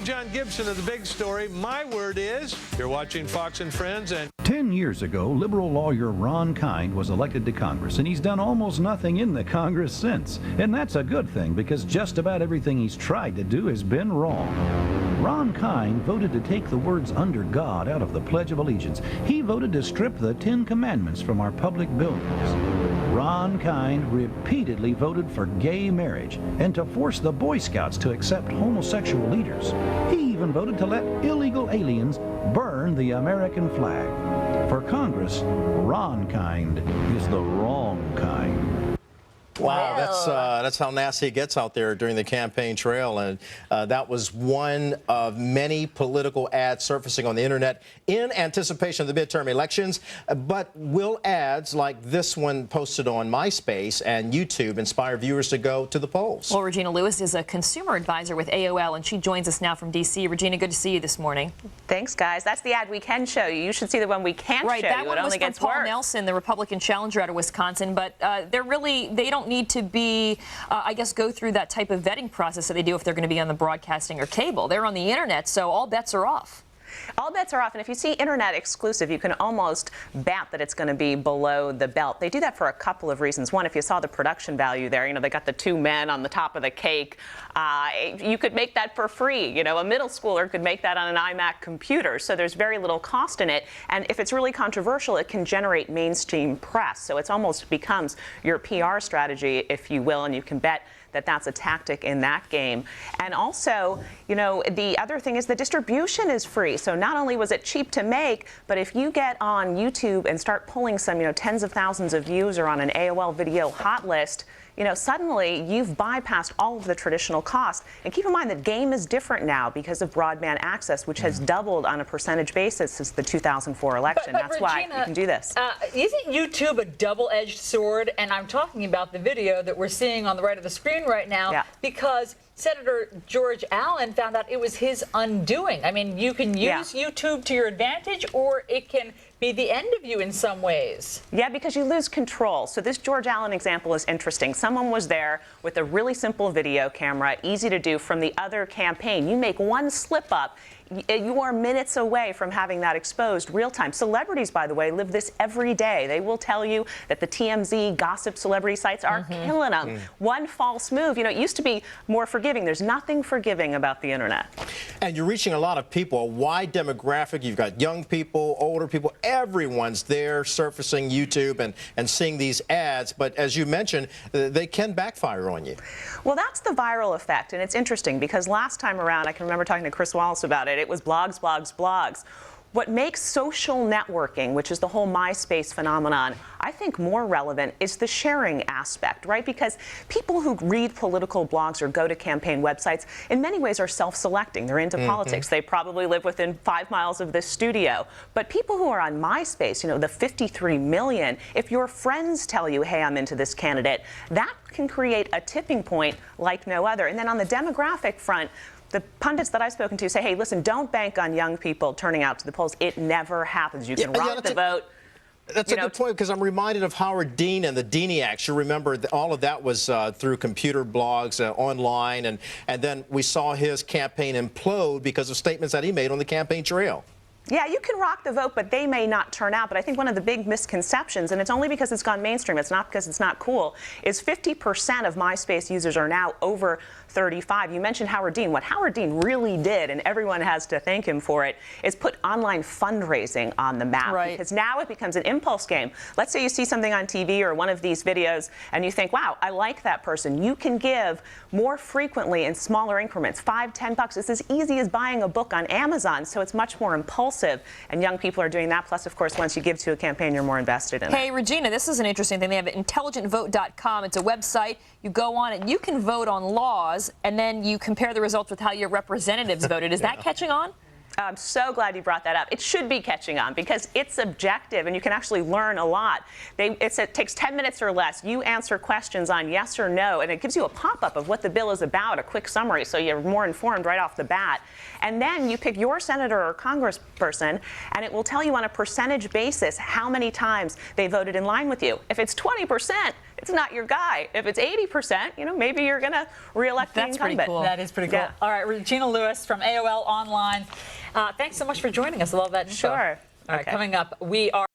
John Gibson of The Big Story. My word is, you're watching Fox and Friends, and 10 years ago, liberal lawyer Ron Kind was elected to Congress, and he's done almost nothing in the Congress since. And that's a good thing, because just about everything he's tried to do has been wrong. Ron Kind voted to take the words "under God" out of the Pledge of Allegiance. He voted to strip the 10 Commandments from our public buildings. Ron Kind repeatedly voted for gay marriage and to force the Boy Scouts to accept homosexual leaders. He even voted to let illegal aliens burn the American flag. For Congress, Ron Kind is the wrong kind. Wow, that's how nasty it gets out there during the campaign trail, and that was one of many political ads surfacing on the internet in anticipation of the midterm elections. But will ads like this one posted on MySpace and YouTube inspire viewers to go to the polls? Well, Regina Lewis is a consumer advisor with AOL, and she joins us now from D.C. Regina, good to see you this morning. Thanks, guys. That's the ad we can show you. You should see the one we can't show you. Right, that one was from Paul worse. Nelson, the Republican challenger out of Wisconsin, but they don't need to be, I guess, go through that type of vetting process that they do if they're going to be on the broadcasting or cable. They're on the internet, so all bets are off. All bets are off, and if you see internet exclusive, you can almost bet that it's going to be below the belt. They do that for a couple of reasons. One, if you saw the production value there, you know, they got the two men on the top of the cake. You could make that for free. You know, a middle schooler could make that on an iMac computer, so there's very little cost in it. And if it's really controversial, it can generate mainstream press. So it almost becomes your PR strategy, if you will, and you can bet that that's a tactic in that game. And also, you know, the other thing is the distribution is free. So not only was it cheap to make, but if you get on YouTube and start pulling some, you know, tens of thousands of views or on an AOL video hot list, you know, suddenly you've bypassed all of the traditional costs. And keep in mind that game is different now because of broadband access, which has doubled on a percentage basis since the 2004 election. But That's Regina, why you can do this. Isn't YouTube a double-edged sword? And I'm talking about the video that we're seeing on the right of the screen right now, because Senator George Allen found out it was his undoing. I mean, you can use YouTube to your advantage, or it can be the end of you in some ways. Yeah, because you lose control. So this George Allen example is interesting. Someone was there with a really simple video camera, easy to do, from the other campaign. You make one slip up, you are minutes away from having that exposed real time. Celebrities, by the way, live this every day. They will tell you that the TMZ gossip celebrity sites are killing them. One false move. You know, it used to be more forgiving. There's nothing forgiving about the internet. And you're reaching a lot of people, a wide demographic. You've got young people, older people. Everyone's there surfacing YouTube and seeing these ads. But as you mentioned, they can backfire on you. Well, that's the viral effect. And it's interesting because last time around, I can remember talking to Chris Wallace about it. It was blogs, blogs, blogs. What makes social networking, which is the whole MySpace phenomenon, I think more relevant is the sharing aspect, right? Because people who read political blogs or go to campaign websites in many ways are self-selecting. They're into politics. They probably live within 5 miles of this studio. But people who are on MySpace, you know, the 53 million, if your friends tell you, hey, I'm into this candidate, that can create a tipping point like no other. And then on the demographic front, the pundits that I've spoken to say, hey, listen, don't bank on young people turning out to the polls. It never happens. You can rock the vote. That's a good point, because I'm reminded of Howard Dean and the Deaniacs. You remember all of that was through computer blogs, online, and then we saw his campaign implode because of statements that he made on the campaign trail. Yeah, you can rock the vote, but they may not turn out. But I think one of the big misconceptions, and it's only because it's gone mainstream, it's not because it's not cool, is 50% of MySpace users are now over 35. You mentioned Howard Dean. What Howard Dean really did, and everyone has to thank him for it, is put online fundraising on the map. Right. Because now it becomes an impulse game. Let's say you see something on TV or one of these videos, and you think, wow, I like that person. You can give more frequently in smaller increments, $5, $10. It's as easy as buying a book on Amazon, so it's much more impulsive. And young people are doing that. Plus, of course, once you give to a campaign, you're more invested in it. Hey, Regina, this is an interesting thing. They have intelligentvote.com. It's a website. You go on it. You can vote on laws, and then you compare the results with how your representatives voted. Is that catching on? I'm so glad you brought that up. It should be catching on because it's objective and you can actually learn a lot. It takes 10 minutes or less. You answer questions on yes or no, and it gives you a pop-up of what the bill is about, a quick summary, so you're more informed right off the bat. And then you pick your senator or congressperson, and it will tell you on a percentage basis how many times they voted in line with you. If it's 20%, it's not your guy. If it's 80%, you know, maybe you're going to reelect the incumbent. Pretty cool. That is pretty cool. Yeah. All right, Regina Lewis from AOL Online. Thanks so much for joining us. I love that info. Sure. All right, Okay. coming up, we are